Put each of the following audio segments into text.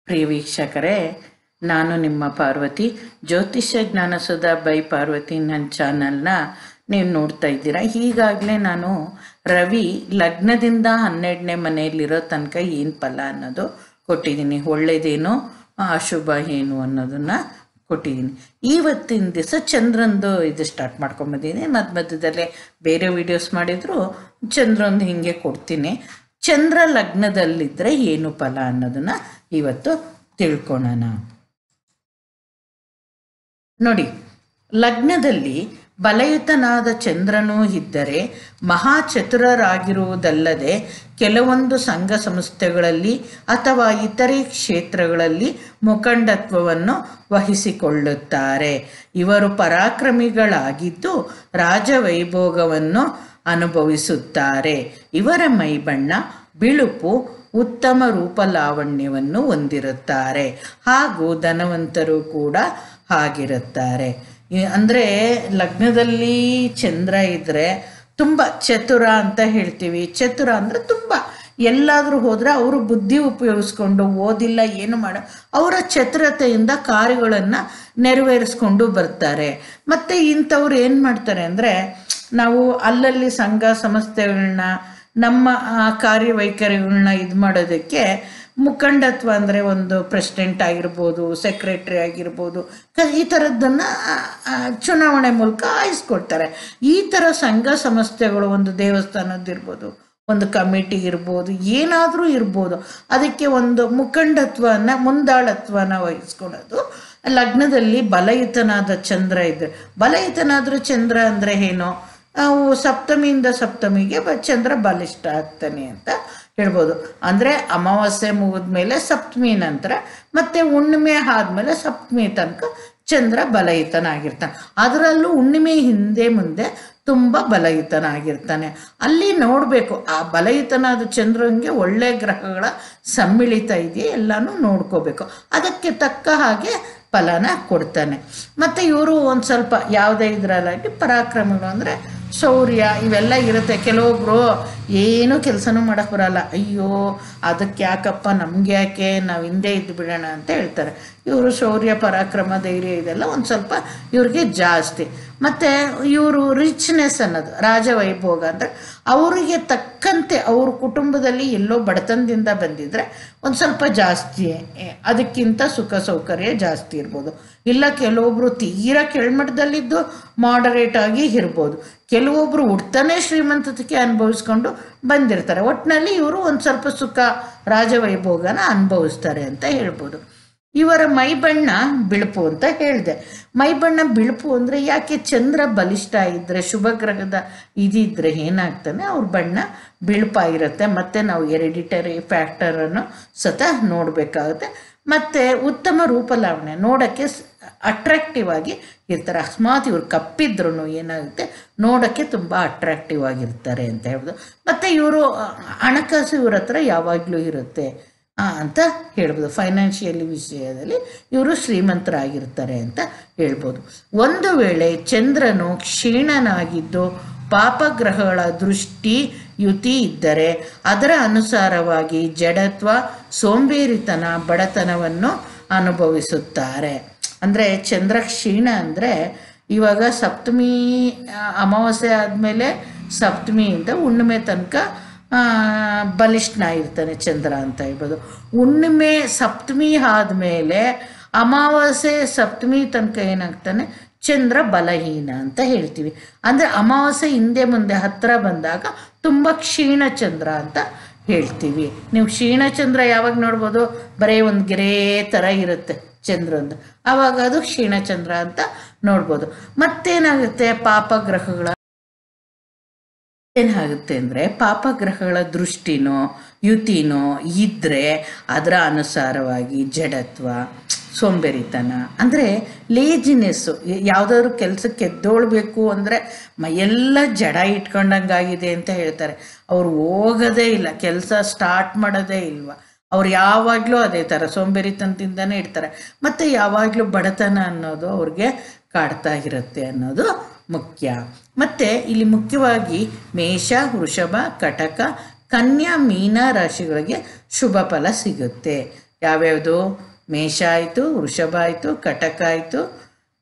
ಪ್ರಿಯ ವೀಕ್ಷಕರೇ, ನಾನು ನಿಮ್ಮ ಪಾರ್ವತಿ. ಜ್ಯೋತಿಷ್ಯ ಜ್ಞಾನಸುಧಾ ಬೈ ಪಾರ್ವತಿ ನನ್ನ ಚಾನಲ್ನ ನೀವು ನೋಡ್ತಾ ಇದ್ದೀರಾ. ಈಗಾಗಲೇ ನಾನು ರವಿ ಲಗ್ನದಿಂದ 12ನೇ ಮನೆಯಲ್ಲಿರೋ ತನಕ ಏನು ಫಲ ಅನ್ನೋದು ಕೊಟ್ಟಿದ್ದೀನಿ. ಒಳ್ಳೆಯದೇನು ಅಶುಭ ಏನು ಅನ್ನೋದನ್ನು ಕೊಟ್ಟಿದ್ದೀನಿ. ಇವತ್ತಿನ ದಿವಸ ಚಂದ್ರಂದು ಇದು ಸ್ಟಾರ್ಟ್ ಮಾಡ್ಕೊಂಬಂದಿದ್ದೀನಿ. ಮಧ್ಯದಲ್ಲೇ ಬೇರೆ ವಿಡಿಯೋಸ್ ಮಾಡಿದ್ರು ಚಂದ್ರಂದು ಹೀಗೆ ಕೊಡ್ತೀನಿ. ಚಂದ್ರ ಲಗ್ನದಲ್ಲಿದ್ದರೆ ಏನು ಫಲ ಅನ್ನೋದನ್ನು ಇವತ್ತು ತಿಳ್ಕೊಳ್ಳೋಣ. ನೋಡಿ, ಲಗ್ನದಲ್ಲಿ ಬಲಯುತನಾದ ಚಂದ್ರನೂ ಇದ್ದರೆ ಮಹಾಚತುರರಾಗಿರುವುದಲ್ಲದೆ ಕೆಲವೊಂದು ಸಂಘ ಸಂಸ್ಥೆಗಳಲ್ಲಿ ಅಥವಾ ಇತರೆ ಕ್ಷೇತ್ರಗಳಲ್ಲಿ ಮುಖಂಡತ್ವವನ್ನು ವಹಿಸಿಕೊಳ್ಳುತ್ತಾರೆ. ಇವರು ಪರಾಕ್ರಮಿಗಳಾಗಿದ್ದು ರಾಜವೈಭೋಗವನ್ನು ಅನುಭವಿಸುತ್ತಾರೆ. ಇವರ ಮೈಬಣ್ಣ ಬಿಳುಪು, ಉತ್ತಮ ರೂಪಲಾವಣ್ಯವನ್ನು ಹೊಂದಿರುತ್ತಾರೆ ಹಾಗೂ ಧನವಂತರು ಕೂಡ ಆಗಿರುತ್ತಾರೆ. ಅಂದರೆ ಲಗ್ನದಲ್ಲಿ ಚಂದ್ರ ಇದ್ದರೆ ತುಂಬ ಚತುರ ಅಂತ ಹೇಳ್ತೀವಿ. ಚತುರ ಅಂದರೆ ತುಂಬ ಎಲ್ಲಾದರೂ ಹೋದರೆ ಅವರು ಬುದ್ಧಿ ಉಪಯೋಗಿಸ್ಕೊಂಡು ಓದಿಲ್ಲ ಏನು ಅವರ ಚತುರತೆಯಿಂದ ಕಾರ್ಯಗಳನ್ನು ನೆರವೇರಿಸ್ಕೊಂಡು ಬರ್ತಾರೆ. ಮತ್ತು ಇಂಥವ್ರು ಏನು ಮಾಡ್ತಾರೆ ಅಂದರೆ, ನಾವು ಅಲ್ಲಲ್ಲಿ ಸಂಘ ಸಂಸ್ಥೆಗಳನ್ನ ನಮ್ಮ ಕಾರ್ಯವೈಖರಿಗಳನ್ನ ಇದು ಮಾಡೋದಕ್ಕೆ ಮುಖಂಡತ್ವ ಅಂದರೆ ಒಂದು ಪ್ರೆಸಿಡೆಂಟ್ ಆಗಿರ್ಬೋದು, ಸೆಕ್ರೆಟ್ರಿ ಆಗಿರ್ಬೋದು, ಈ ಥರದ್ದನ್ನು ಚುನಾವಣೆ ಮೂಲಕ ಆಯಿಸ್ಕೊಳ್ತಾರೆ. ಈ ಥರ ಸಂಘ ಸಂಸ್ಥೆಗಳು ಒಂದು ದೇವಸ್ಥಾನದ್ದಿರ್ಬೋದು, ಒಂದು ಕಮಿಟಿ ಇರ್ಬೋದು, ಏನಾದರೂ ಇರ್ಬೋದು, ಅದಕ್ಕೆ ಒಂದು ಮುಖಂಡತ್ವನ ಮುಂದಾಳತ್ವನ ವಹಿಸ್ಕೊಳೋದು. ಲಗ್ನದಲ್ಲಿ ಬಲಯುತನಾದ ಚಂದ್ರ ಇದ್ದರೆ, ಬಲಯುತನಾದರೂ ಚಂದ್ರ ಅಂದರೆ ಏನು, ಸಪ್ತಮಿಯಿಂದ ಸಪ್ತಮಿಗೆ ಚಂದ್ರ ಬಲಿಷ್ಠ ಆಗ್ತಾನೆ ಅಂತ ಹೇಳ್ಬೋದು. ಅಂದರೆ ಅಮಾವಾಸ್ಯೆ ಮುಗಿದ ಮೇಲೆ ಸಪ್ತಮಿ ನಂತರ ಮತ್ತು ಹುಣ್ಣಿಮೆ ಆದಮೇಲೆ ಸಪ್ತಮಿ ತನಕ ಚಂದ್ರ ಬಲಯುತನಾಗಿರ್ತಾನೆ. ಅದರಲ್ಲೂ ಹುಣ್ಣಿಮೆ ಹಿಂದೆ ಮುಂದೆ ತುಂಬ ಬಲಯುತನಾಗಿರ್ತಾನೆ. ಅಲ್ಲಿ ನೋಡಬೇಕು, ಆ ಬಲಯುತನಾದ ಚಂದ್ರನಿಗೆ ಒಳ್ಳೆಯ ಗ್ರಹಗಳ ಸಮ್ಮಿಳಿತ ಇದೆಯಾ ಎಲ್ಲನೂ ನೋಡ್ಕೋಬೇಕು. ಅದಕ್ಕೆ ತಕ್ಕ ಹಾಗೆ ಫಲನ ಕೊಡ್ತಾನೆ. ಮತ್ತು ಇವರು ಒಂದು ಸ್ವಲ್ಪ ಯಾವುದೇ ಇದರಲ್ಲಾಗಿ ಪರಾಕ್ರಮಗಳು ಅಂದರೆ ಶೌರ್ಯ ಇವೆಲ್ಲ ಇರುತ್ತೆ. ಕೆಲವೊಬ್ಬರು ಏನೂ ಕೆಲಸನೂ ಮಾಡೋಕ್ಕೆ ಬರಲ್ಲ, ಅಯ್ಯೋ ಅದಕ್ಕೆ ಯಾಕಪ್ಪ ನಮಗೆ ಯಾಕೆ, ನಾವು ಹಿಂದೆ ಇದ್ದು ಬಿಡೋಣ ಅಂತ ಹೇಳ್ತಾರೆ. ಇವರು ಶೌರ್ಯ ಪರಾಕ್ರಮ ಧೈರ್ಯ ಇದೆಲ್ಲ ಒಂದು ಸ್ವಲ್ಪ ಇವ್ರಿಗೆ ಜಾಸ್ತಿ. ಮತ್ತು ಇವರು ರಿಚ್ನೆಸ್ ಅನ್ನೋದು ರಾಜವೈಭೋಗ ಅಂದರೆ ಅವರಿಗೆ ತಕ್ಕಂತೆ ಅವ್ರ ಕುಟುಂಬದಲ್ಲಿ ಎಲ್ಲೋ ಬಡತನದಿಂದ ಬಂದಿದ್ದರೆ ಒಂದು ಸ್ವಲ್ಪ ಜಾಸ್ತಿ, ಅದಕ್ಕಿಂತ ಸುಖ ಸೌಕರ್ಯ ಜಾಸ್ತಿ ಇರ್ಬೋದು. ಇಲ್ಲ ಕೆಲವೊಬ್ಬರು ತೀರಾ ಕೆಳಮಟ್ಟದಲ್ಲಿದ್ದು ಮಾಡರೇಟ್ ಆಗಿ ಇರ್ಬೋದು. ಕೆಲವೊಬ್ಬರು ಹುಡ್ತಾನೆ ಶ್ರೀಮಂತತೆ ಅನುಭವಿಸ್ಕೊಂಡು ಬಂದಿರ್ತಾರೆ. ಒಟ್ಟಿನಲ್ಲಿ ಇವರು ಒಂದು ಸ್ವಲ್ಪ ಸುಖ ರಾಜವೈಭೋಗನ ಅನುಭವಿಸ್ತಾರೆ ಅಂತ ಹೇಳ್ಬೋದು. ಇವರ ಮೈಬಣ್ಣ ಬಿಳುಪು ಅಂತ ಹೇಳಿದೆ. ಮೈಬಣ್ಣ ಬಿಳುಪು ಅಂದರೆ ಯಾಕೆ, ಚಂದ್ರ ಬಲಿಷ್ಠ ಇದ್ದರೆ ಶುಭ ಗ್ರಹದ ಇದಿದ್ದರೆ ಏನಾಗ್ತಾನೆ, ಅವ್ರ ಬಣ್ಣ ಬಿಳುಪಾಗಿರುತ್ತೆ. ಮತ್ತು ನಾವು ಹೆರಿಡಿಟರಿ ಫ್ಯಾಕ್ಟರನ್ನು ಸತ ನೋಡಬೇಕಾಗುತ್ತೆ. ಮತ್ತು ಉತ್ತಮ ರೂಪಲಾವಣೆ, ನೋಡೋಕ್ಕೆ ಅಟ್ರಾಕ್ಟಿವ್ ಆಗಿ ಇರ್ತಾರೆ. ಅಕಸ್ಮಾತ್ ಇವ್ರು ಕಪ್ಪಿದ್ರೂ ಏನಾಗುತ್ತೆ, ನೋಡೋಕ್ಕೆ ತುಂಬ ಅಟ್ರಾಕ್ಟಿವ್ ಆಗಿರ್ತಾರೆ ಅಂತ ಹೇಳ್ಬೋದು. ಮತ್ತು ಇವರು ಹಣಕಾಸು ಇವ್ರ ಹತ್ರ ಯಾವಾಗಲೂ ಇರುತ್ತೆ ಅಂತ ಹೇಳ್ಬೋದು. ಫೈನಾನ್ಷಿಯಲಿ ವಿಷಯದಲ್ಲಿ ಇವರು ಶ್ರೀಮಂತರಾಗಿರ್ತಾರೆ ಅಂತ ಹೇಳ್ಬೋದು. ಒಂದು ವೇಳೆ ಚಂದ್ರನು ಕ್ಷೀಣನಾಗಿದ್ದು ಪಾಪಗ್ರಹಗಳ ದೃಷ್ಟಿ ಯುತಿ ಇದ್ದರೆ ಅದರ ಅನುಸಾರವಾಗಿ ಜಡತ್ವ, ಸೋಂಬೇರಿತನ, ಬಡತನವನ್ನು ಅನುಭವಿಸುತ್ತಾರೆ. ಅಂದರೆ ಚಂದ್ರ ಕ್ಷೀಣ ಅಂದರೆ ಇವಾಗ ಸಪ್ತಮಿ ಅಮಾವಾಸ್ಯೆ ಆದಮೇಲೆ ಸಪ್ತಮಿಯಿಂದ ಹುಣ್ಣಿಮೆ ತನಕ ಬಲಿಷ್ಠನ ಇರ್ತಾನೆ ಚಂದ್ರ ಅಂತ ಹೇಳ್ಬೋದು. ಹುಣ್ಣಿಮೆ ಸಪ್ತಮಿ ಆದಮೇಲೆ ಅಮಾವಾಸ್ಯೆ ಸಪ್ತಮಿ ತನಕ ಏನಾಗ್ತಾನೆ, ಚಂದ್ರ ಬಲಹೀನ ಅಂತ ಹೇಳ್ತೀವಿ. ಅಂದರೆ ಅಮಾವಾಸ್ಯೆ ಹಿಂದೆ ಮುಂದೆ ಹತ್ತಿರ ಬಂದಾಗ ತುಂಬ ಕ್ಷೀಣ ಚಂದ್ರ ಅಂತ ಹೇಳ್ತೀವಿ. ನೀವು ಕ್ಷೀಣ ಚಂದ್ರ ಯಾವಾಗ ನೋಡ್ಬೋದು, ಬರೀ ಒಂದು ಗೆರೆ ಥರ ಇರುತ್ತೆ ಚಂದ್ರಂದು, ಆವಾಗ ಅದು ಕ್ಷೀಣಚಂದ್ರ ಅಂತ ನೋಡ್ಬೋದು. ಮತ್ತೇನಾಗುತ್ತೆ, ಪಾಪಗ್ರಹಗಳ ಏನಾಗುತ್ತೆ ಅಂದರೆ ಪಾಪಗ್ರಹಗಳ ದೃಷ್ಟಿನೋ ಯುತಿನೋ ಇದ್ದರೆ ಅದರ ಅನುಸಾರವಾಗಿ ಜಡತ್ವ, ಸೋಂಬೇರಿತನ ಅಂದರೆ ಲೇಜಿನೆಸ್ಸು, ಯಾವುದಾದ್ರು ಕೆಲಸಕ್ಕೆ ಎದ್ದೋಳ್ಬೇಕು ಅಂದರೆ ಮೈಯೆಲ್ಲ ಜಡ ಇಟ್ಕೊಂಡಂಗಾಗಿದೆ ಅಂತ ಹೇಳ್ತಾರೆ. ಅವ್ರು ಹೋಗೋದೇ ಇಲ್ಲ, ಕೆಲಸ ಸ್ಟಾರ್ಟ್ ಮಾಡೋದೇ ಇಲ್ವ, ಅವ್ರು ಯಾವಾಗಲೂ ಅದೇ ಥರ ಸೋಂಬೇರಿತನದಿಂದನೇ ಇರ್ತಾರೆ. ಮತ್ತು ಯಾವಾಗಲೂ ಬಡತನ ಅನ್ನೋದು ಅವ್ರಿಗೆ ಕಾಡ್ತಾ ಇರುತ್ತೆ ಅನ್ನೋದು ಮುಖ್ಯ. ಮತ್ತು ಇಲ್ಲಿ ಮುಖ್ಯವಾಗಿ ಮೇಷ, ವೃಷಭ, ಕಟಕ, ಕನ್ಯಾ, ಮೀನ ರಾಶಿಗಳಿಗೆ ಶುಭ ಫಲ ಸಿಗುತ್ತೆ. ಯಾವ್ಯಾವುದು? ಮೇಷ ಆಯಿತು, ವೃಷಭ ಆಯಿತು, ಕಟಕ ಆಯಿತು,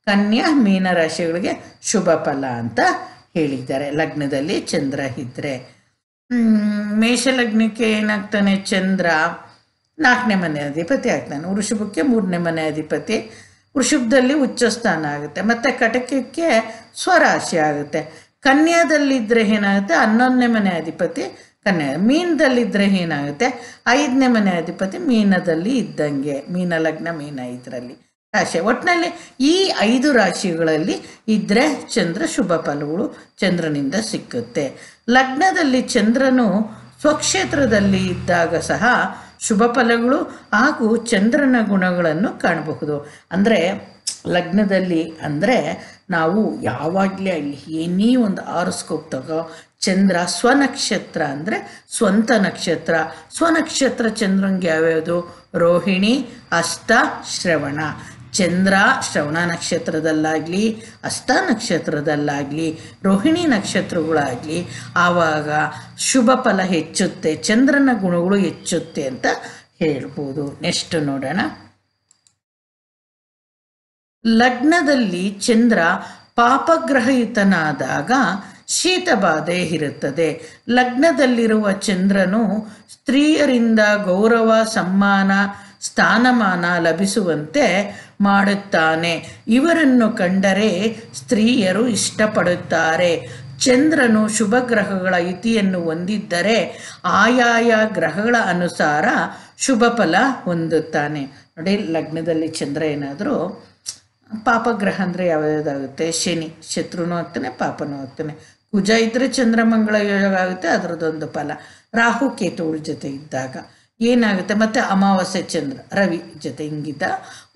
ಕನ್ಯಾ, ಮೀನ ರಾಶಿಗಳಿಗೆ ಶುಭ ಫಲ ಅಂತ ಹೇಳಿದ್ದಾರೆ ಲಗ್ನದಲ್ಲಿ ಚಂದ್ರ ಇದ್ದರೆ. ಮೇಷ ಲಗ್ನಕ್ಕೆ ಏನಾಗ್ತಾನೆ? ಚಂದ್ರ 4ನೇ ಮನೆ ಅಧಿಪತಿ ಆಗ್ತಾನೆ. ವೃಷಭಕ್ಕೆ 3ನೇ ಮನೆ ಅಧಿಪತಿ. ವೃಷಭದಲ್ಲಿ ಉಚ್ಚ ಸ್ಥಾನ ಆಗುತ್ತೆ. ಮತ್ತು ಕಟಕಕ್ಕೆ ಸ್ವರಾಶಿ ಆಗುತ್ತೆ. ಕನ್ಯಾದಲ್ಲಿದ್ದರೆ ಏನಾಗುತ್ತೆ? 11ನೇ ಮನೆ ಅಧಿಪತಿ ಕನ್ಯಾ. ಮೀನದಲ್ಲಿದ್ದರೆ ಏನಾಗುತ್ತೆ? 5ನೇ ಮನೆ ಅಧಿಪತಿ ಮೀನದಲ್ಲಿ ಇದ್ದಂಗೆ. ಮೀನ ಲಗ್ನ, ಮೀನ ಇದರಲ್ಲಿ ರಾಶಿ. ಒಟ್ಟಿನಲ್ಲಿ ಈ 5 ರಾಶಿಗಳಲ್ಲಿ ಇದ್ದರೆ ಚಂದ್ರ ಶುಭ ಫಲಗಳು ಚಂದ್ರನಿಂದ ಸಿಕ್ಕುತ್ತೆ. ಲಗ್ನದಲ್ಲಿ ಚಂದ್ರನು ಸ್ವಕ್ಷೇತ್ರದಲ್ಲಿ ಇದ್ದಾಗ ಸಹ ಶುಭ ಫಲಗಳು ಹಾಗೂ ಚಂದ್ರನ ಗುಣಗಳನ್ನು ಕಾಣಬಹುದು. ಅಂದರೆ ಲಗ್ನದಲ್ಲಿ ಅಂದರೆ ನಾವು ಯಾವಾಗಲೇ ಅಲ್ಲಿ ಏನೇ ಒಂದು ಆರೋಸ್ಕೋಪ್ ತಗೋ, ಚಂದ್ರ ಸ್ವನಕ್ಷತ್ರ ಅಂದರೆ ಸ್ವಂತ ನಕ್ಷತ್ರ. ಸ್ವನಕ್ಷತ್ರ ಚಂದ್ರಂಗೆ ಯಾವ್ಯಾವುದು? ರೋಹಿಣಿ, ಹಸ್ತ, ಶ್ರವಣ. ಚಂದ್ರ ಶ್ರವಣ ನಕ್ಷತ್ರದಲ್ಲಾಗಲಿ, ಹಸ್ತ ನಕ್ಷತ್ರದಲ್ಲಾಗಲಿ, ರೋಹಿಣಿ ನಕ್ಷತ್ರಗಳಾಗಲಿ ಆವಾಗ ಶುಭ ಫಲ ಹೆಚ್ಚುತ್ತೆ, ಚಂದ್ರನ ಗುಣಗಳು ಹೆಚ್ಚುತ್ತೆ ಅಂತ ಹೇಳ್ಬೋದು. ನೆಕ್ಸ್ಟ್ ನೋಡೋಣ. ಲಗ್ನದಲ್ಲಿ ಚಂದ್ರ ಪಾಪಗ್ರಹಯುತನಾದಾಗ ಶೀತಬಾಧೆ ಇರುತ್ತದೆ. ಲಗ್ನದಲ್ಲಿರುವ ಚಂದ್ರನು ಸ್ತ್ರೀಯರಿಂದ ಗೌರವ, ಸಮ್ಮಾನ, ಸ್ಥಾನಮಾನ ಲಭಿಸುವಂತೆ ಮಾಡುತ್ತಾನೆ. ಇವರನ್ನು ಕಂಡರೆ ಸ್ತ್ರೀಯರು ಇಷ್ಟಪಡುತ್ತಾರೆ. ಚಂದ್ರನು ಶುಭ ಗ್ರಹಗಳ ಯುತಿಯನ್ನು ಹೊಂದಿದ್ದರೆ ಆಯಾಯ ಗ್ರಹಗಳ ಅನುಸಾರ ಶುಭ ಫಲ ಹೊಂದುತ್ತಾನೆ. ನೋಡಿ, ಲಗ್ನದಲ್ಲಿ ಚಂದ್ರ ಏನಾದರೂ ಪಾಪಗ್ರಹ ಅಂದರೆ ಯಾವುದಾಗುತ್ತೆ? ಶನಿ, ಶತ್ರುನೂ ಆಗ್ತಾನೆ, ಪಾಪನೂ ಆಗ್ತಾನೆ. ಕುಜ ಇದ್ದರೆ ಚಂದ್ರಮಂಗಳ ಯೋಗ ಆಗುತ್ತೆ, ಅದರದ್ದೊಂದು ಫಲ. ರಾಹು ಕೇತುಗಳ ಜೊತೆ ಇದ್ದಾಗ ಏನಾಗುತ್ತೆ? ಮತ್ತು ಅಮಾವಾಸ್ಯೆ ಚಂದ್ರ ರವಿ ಜೊತೆ ಹಿಂಗಿದ್ದ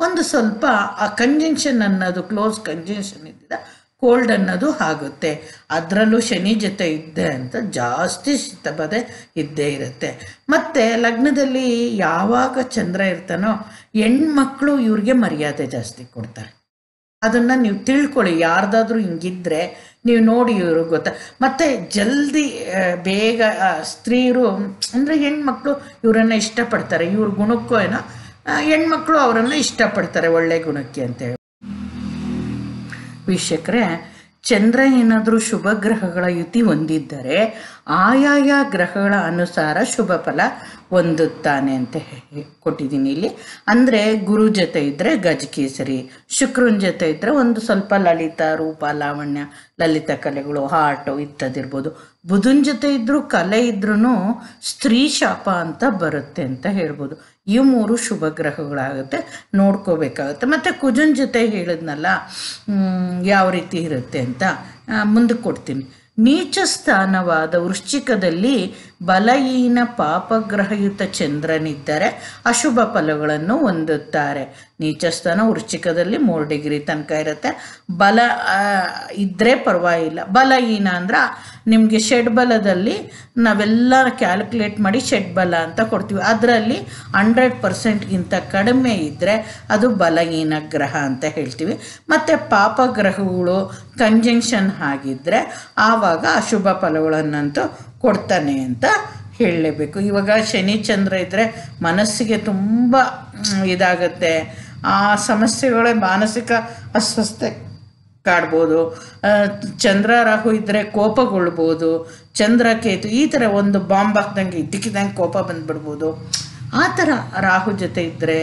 ಒಂದು ಸ್ವಲ್ಪ ಆ ಕಂಜಂಕ್ಷನ್ ಅನ್ನೋದು, ಕ್ಲೋಸ್ ಕಂಜಂಕ್ಷನ್ ಇದ್ದಿದ್ದ ಕೋಲ್ಡ್ ಅನ್ನೋದು ಆಗುತ್ತೆ. ಅದರಲ್ಲೂ ಶನಿ ಜೊತೆ ಇದ್ದೆ ಅಂತ ಜಾಸ್ತಿ ಶೀತಬಾಧೆ ಇದ್ದೇ ಇರುತ್ತೆ. ಮತ್ತು ಲಗ್ನದಲ್ಲಿ ಯಾವಾಗ ಚಂದ್ರ ಇರ್ತಾನೋ ಹೆಣ್ಮಕ್ಳು ಇವ್ರಿಗೆ ಮರ್ಯಾದೆ ಜಾಸ್ತಿ ಕೊಡ್ತಾರೆ. ಅದನ್ನು ನೀವು ತಿಳ್ಕೊಳ್ಳಿ. ಯಾರ್ದಾದ್ರೂ ಹಿಂಗಿದ್ರೆ ನೀವು ನೋಡಿ, ಇವರು ಗೊತ್ತಾ. ಮತ್ತು ಜಲ್ದಿ ಬೇಗ ಸ್ತ್ರೀಯರು ಅಂದರೆ ಹೆಣ್ಮಕ್ಳು ಇವರನ್ನು ಇಷ್ಟಪಡ್ತಾರೆ. ಇವ್ರ ಗುಣಕ್ಕೂ ಏನೋ ಹೆಣ್ಮಕ್ಳು ಅವರನ್ನು ಇಷ್ಟಪಡ್ತಾರೆ, ಒಳ್ಳೆ ಗುಣಕ್ಕೆ ಅಂತೇಳಿ. ವೀಕ್ಷಕರೇ, ಚಂದ್ರ ಏನಾದರೂ ಶುಭ ಗ್ರಹಗಳ ಯುತಿ ಹೊಂದಿದ್ದರೆ ಆಯಾಯ ಗ್ರಹಗಳ ಅನುಸಾರ ಶುಭ ಫಲ ಹೊಂದುತ್ತಾನೆ ಅಂತ ಕೊಟ್ಟಿದ್ದೀನಿ ಇಲ್ಲಿ. ಅಂದರೆ ಗುರು ಜೊತೆ ಇದ್ದರೆ ಗಜಕೇಸರಿ, ಶುಕ್ರನ ಜೊತೆ ಇದ್ದರೆ ಒಂದು ಸ್ವಲ್ಪ ಲಲಿತ, ರೂಪ, ಲಾವಣ್ಯ, ಲಲಿತ ಕಲೆಗಳು, ಹಾಟು ಇತ್ತದಿರ್ಬೋದು. ಬುಧನ ಜೊತೆ ಇದ್ದರೂ ಕಲೆ ಇದ್ರೂ ಸ್ತ್ರೀ ಶಾಪ ಅಂತ ಬರುತ್ತೆ ಅಂತ ಹೇಳ್ಬೋದು. ಈ 3 ಶುಭ ಗ್ರಹಗಳಾಗುತ್ತೆ, ನೋಡ್ಕೋಬೇಕಾಗುತ್ತೆ. ಮತ್ತು ಕುಜನ ಜೊತೆ ಹೇಳಿದ್ನಲ್ಲ ಯಾವ ರೀತಿ ಇರುತ್ತೆ ಅಂತ ಮುಂದಕ್ಕೆ ಕೊಡ್ತೀನಿ. ನೀಚ ಸ್ಥಾನವಾದ ವೃಶ್ಚಿಕದಲ್ಲಿ ಬಲಹೀನ ಪಾಪಗ್ರಹಯುತ ಚಂದ್ರನಿದ್ದರೆ ಅಶುಭ ಫಲಗಳನ್ನು ಹೊಂದುತ್ತಾರೆ. ನೀಚ ಸ್ಥಾನ ವೃಶ್ಚಿಕದಲ್ಲಿ 3 ಡಿಗ್ರಿ ತನಕ ಇರುತ್ತೆ. ಬಲ ಇದ್ದರೆ ಪರವಾಗಿಲ್ಲ. ಬಲಹೀನ ಅಂದ್ರೆ ನಿಮಗೆ ಷಡ್ಬಲದಲ್ಲಿ ನಾವೆಲ್ಲ ಕ್ಯಾಲ್ಕುಲೇಟ್ ಮಾಡಿ ಷಡ್ಬಲ ಅಂತ ಕೊಡ್ತೀವಿ. ಅದರಲ್ಲಿ 100%ಗಿಂತ ಕಡಿಮೆ ಇದ್ದರೆ ಅದು ಬಲಹೀನ ಗ್ರಹ ಅಂತ ಹೇಳ್ತೀವಿ. ಮತ್ತು ಪಾಪಗ್ರಹಗಳು ಕಂಜಂಕ್ಷನ್ ಆಗಿದ್ದರೆ ಆವಾಗ ಅಶುಭ ಫಲಗಳನ್ನಂತೂ ಕೊಡ್ತಾನೆ ಅಂತ ಹೇಳಲೇಬೇಕು. ಇವಾಗ ಶನಿ ಚಂದ್ರ ಇದ್ದರೆ ಮನಸ್ಸಿಗೆ ತುಂಬ ಇದಾಗುತ್ತೆ. ಆ ಸಮಸ್ಯೆಗಳೇ ಮಾನಸಿಕ ಅಸ್ವಸ್ಥತೆ ಕಾಡ್ಬೋದು. ಚಂದ್ರ ರಾಹು ಇದ್ದರೆ ಕೋಪಗೊಳ್ಬೋದು. ಚಂದ್ರ ಕೇತು ಈ ಥರ ಒಂದು ಬಾಂಬ್ ಹಾಕ್ದಂಗೆ ಇದ್ದಕ್ಕಿದ್ದಂಗೆ ಕೋಪ ಬಂದುಬಿಡ್ಬೋದು. ಆ ಥರ ರಾಹು ಜೊತೆ ಇದ್ದರೆ,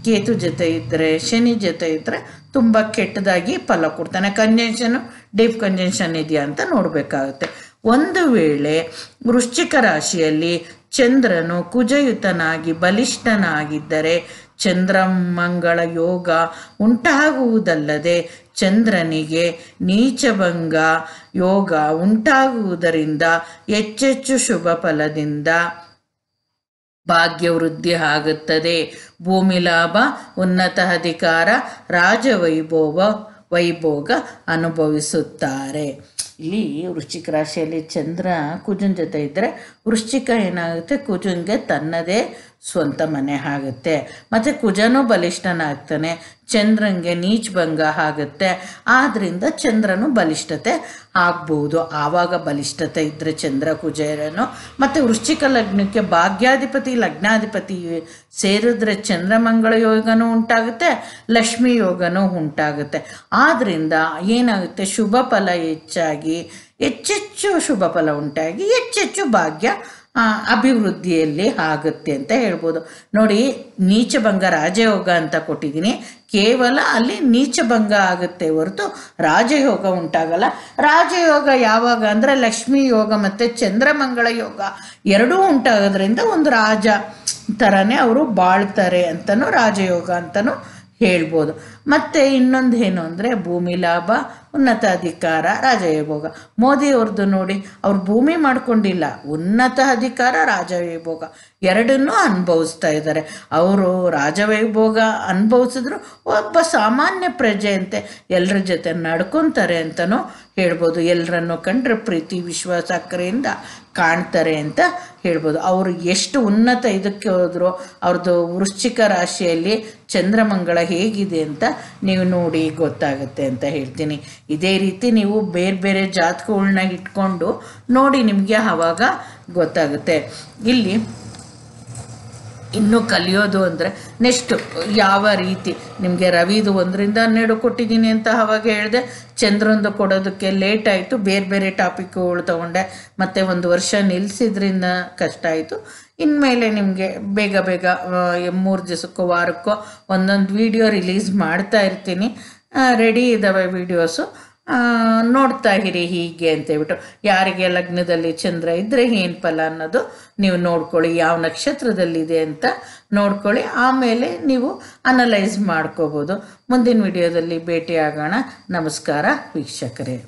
ಕೇತು ಜೊತೆ ಇದ್ದರೆ, ಶನಿ ಜೊತೆ ಇದ್ದರೆ ತುಂಬ ಕೆಟ್ಟದಾಗಿ ಫಲ ಕೊಡ್ತಾನೆ. ಕಂಜಂಕ್ಷನು ಡೀಪ್ ಕಂಜಂಕ್ಷನ್ ಇದೆಯಾ ಅಂತ ನೋಡಬೇಕಾಗುತ್ತೆ. ಒಂದು ವೇಳೆ ವೃಶ್ಚಿಕ ರಾಶಿಯಲ್ಲಿ ಚಂದ್ರನು ಕುಜಯುತನಾಗಿ ಬಲಿಷ್ಠನಾಗಿದ್ದರೆ ಚಂದ್ರಮಂಗಳ ಯೋಗ ಉಂಟಾಗುವುದಲ್ಲದೆ ಚಂದ್ರನಿಗೆ ನೀಚಭಂಗ ಯೋಗ ಉಂಟಾಗುವುದರಿಂದ ಹೆಚ್ಚೆಚ್ಚು ಶುಭ ಫಲದಿಂದ ಭಾಗ್ಯವೃದ್ಧಿ ಆಗುತ್ತದೆ. ಭೂಮಿ ಲಾಭ, ಉನ್ನತ ಅಧಿಕಾರ, ರಾಜವೈಭೋಗ ಅನುಭವಿಸುತ್ತಾರೆ. ಇಲ್ಲಿ ವೃಶ್ಚಿಕ ರಾಶಿಯಲ್ಲಿ ಚಂದ್ರ ಕುಜನ ಜೊತೆ ಇದ್ದರೆ ವೃಶ್ಚಿಕ ಏನಾಗುತ್ತೆ, ಕುಜನಿಗೆ ತನ್ನದೇ ಸ್ವಂತ ಮನೆ ಆಗುತ್ತೆ. ಮತ್ತು ಕುಜನೂ ಬಲಿಷ್ಠನಾಗ್ತಾನೆ, ಚಂದ್ರನಿಗೆ ನೀಚಭಂಗ ಆಗುತ್ತೆ. ಆದ್ದರಿಂದ ಚಂದ್ರನು ಬಲಿಷ್ಠತೆ ಆಗ್ಬೋದು. ಆವಾಗ ಬಲಿಷ್ಠತೆ ಇದ್ದರೆ ಚಂದ್ರ ಕುಜೇರನು. ಮತ್ತು ವೃಶ್ಚಿಕ ಲಗ್ನಕ್ಕೆ ಭಾಗ್ಯಾಧಿಪತಿ ಲಗ್ನಾಧಿಪತಿ ಸೇರಿದ್ರೆ ಚಂದ್ರಮಂಗಳ ಯೋಗನೂ ಉಂಟಾಗುತ್ತೆ, ಲಕ್ಷ್ಮಿ ಯೋಗನೂ ಉಂಟಾಗುತ್ತೆ. ಆದ್ದರಿಂದ ಏನಾಗುತ್ತೆ, ಶುಭ ಫಲ ಹೆಚ್ಚಾಗಿ ಹೆಚ್ಚೆಚ್ಚು ಶುಭ ಫಲ ಉಂಟಾಗಿ ಹೆಚ್ಚೆಚ್ಚು ಭಾಗ್ಯ ಅಭಿವೃದ್ಧಿಯಲ್ಲಿ ಆಗುತ್ತೆ ಅಂತ ಹೇಳ್ಬೋದು. ನೋಡಿ, ನೀಚಭಂಗ ರಾಜಯೋಗ ಅಂತ ಕೊಟ್ಟಿದ್ದೀನಿ. ಕೇವಲ ಅಲ್ಲಿ ನೀಚಭಂಗ ಆಗುತ್ತೆ ಹೊರತು ರಾಜಯೋಗ ಉಂಟಾಗಲ್ಲ. ರಾಜಯೋಗ ಯಾವಾಗ ಅಂದರೆ ಲಕ್ಷ್ಮೀ ಯೋಗ ಮತ್ತು ಚಂದ್ರಮಂಗಳ ಯೋಗ ಎರಡೂ ಉಂಟಾಗೋದ್ರಿಂದ ಒಂದು ರಾಜ ಥರನೇ ಅವರು ಬಾಳ್ತಾರೆ ಅಂತಲೂ ರಾಜಯೋಗ ಅಂತಲೂ ಹೇಳ್ಬೋದು. ಮತ್ತು ಇನ್ನೊಂದು ಏನು ಅಂದರೆ ಭೂಮಿ ಲಾಭ, ಉನ್ನತ ಅಧಿಕಾರ, ರಾಜವೈಭೋಗ. ಮೋದಿಯವ್ರದ್ದು ನೋಡಿ, ಅವ್ರು ಭೂಮಿ ಮಾಡ್ಕೊಂಡಿಲ್ಲ, ಉನ್ನತ ಅಧಿಕಾರ ರಾಜವೈಭೋಗ ಎರಡನ್ನೂ ಅನುಭವಿಸ್ತಾ ಇದ್ದಾರೆ. ಅವರು ರಾಜವೈಭೋಗ ಅನುಭವಿಸಿದ್ರು ಒಬ್ಬ ಸಾಮಾನ್ಯ ಪ್ರಜೆಯಂತೆ ಎಲ್ಲರ ಜೊತೆ ನಡ್ಕೊತಾರೆ ಅಂತಲೂ ಹೇಳ್ಬೋದು. ಎಲ್ಲರನ್ನು ಕಂಡ್ರೆ ಪ್ರೀತಿ ವಿಶ್ವಾಸ ಅಕ್ಕರೆಯಿಂದ ಕಾಣ್ತಾರೆ ಅಂತ ಹೇಳ್ಬೋದು. ಅವರು ಎಷ್ಟು ಉನ್ನತ ಇದಕ್ಕೆ ಹೋದ್ರು, ಅವ್ರದ್ದು ವೃಶ್ಚಿಕ ರಾಶಿಯಲ್ಲಿ ಚಂದ್ರಮಂಗಳ ಹೇಗಿದೆ ಅಂತ ನೀವು ನೋಡಿ ಗೊತ್ತಾಗುತ್ತೆ ಅಂತ ಹೇಳ್ತೀನಿ. ಇದೇ ರೀತಿ ನೀವು ಬೇರೆ ಬೇರೆ ಜಾತಕಗಳನ್ನ ಇಟ್ಕೊಂಡು ನೋಡಿ, ನಿಮಗೆ ಆವಾಗ ಗೊತ್ತಾಗುತ್ತೆ. ಇಲ್ಲಿ ಇನ್ನೂ ಕಲಿಯೋದು ಅಂದರೆ ನೆಕ್ಸ್ಟ್ ಯಾವ ರೀತಿ ನಿಮಗೆ ರವಿದು 1-12 ಕೊಟ್ಟಿದ್ದೀನಿ ಅಂತ ಆವಾಗ ಹೇಳಿದೆ. ಚಂದ್ರಂದು ಕೊಡೋದಕ್ಕೆ ಲೇಟ್ ಆಯಿತು, ಬೇರೆ ಬೇರೆ ಟಾಪಿಕ್ಗಳು ತೊಗೊಂಡೆ, ಮತ್ತು 1 ವರ್ಷ ನಿಲ್ಲಿಸಿದ್ರಿಂದ ಕಷ್ಟ ಆಯಿತು. ಇನ್ಮೇಲೆ ನಿಮಗೆ ಬೇಗ ಬೇಗ 3 ದಿವಸಕ್ಕೋ ವಾರಕ್ಕೋ ಒಂದೊಂದು ವಿಡಿಯೋ ರಿಲೀಸ್ ಮಾಡ್ತಾ ಇರ್ತೀನಿ. ರೆಡಿ ಇದ್ದಾವೆ ವಿಡಿಯೋಸು, ನೋಡ್ತಾ ಇರಿ ಹೀಗೆ ಅಂತೇಳ್ಬಿಟ್ಟು. ಯಾರಿಗೆ ಲಗ್ನದಲ್ಲಿ ಚಂದ್ರ ಇದ್ದರೆ ಏನು ಫಲ ಅನ್ನೋದು ನೀವು ನೋಡ್ಕೊಳ್ಳಿ, ಯಾವ ನಕ್ಷತ್ರದಲ್ಲಿದೆ ಅಂತ ನೋಡ್ಕೊಳ್ಳಿ. ಆಮೇಲೆ ನೀವು ಅನಲೈಸ್ ಮಾಡ್ಕೋಬೋದು. ಮುಂದಿನ ವಿಡಿಯೋದಲ್ಲಿ ಭೇಟಿ ಆಗೋಣ. ನಮಸ್ಕಾರ ವೀಕ್ಷಕರೇ.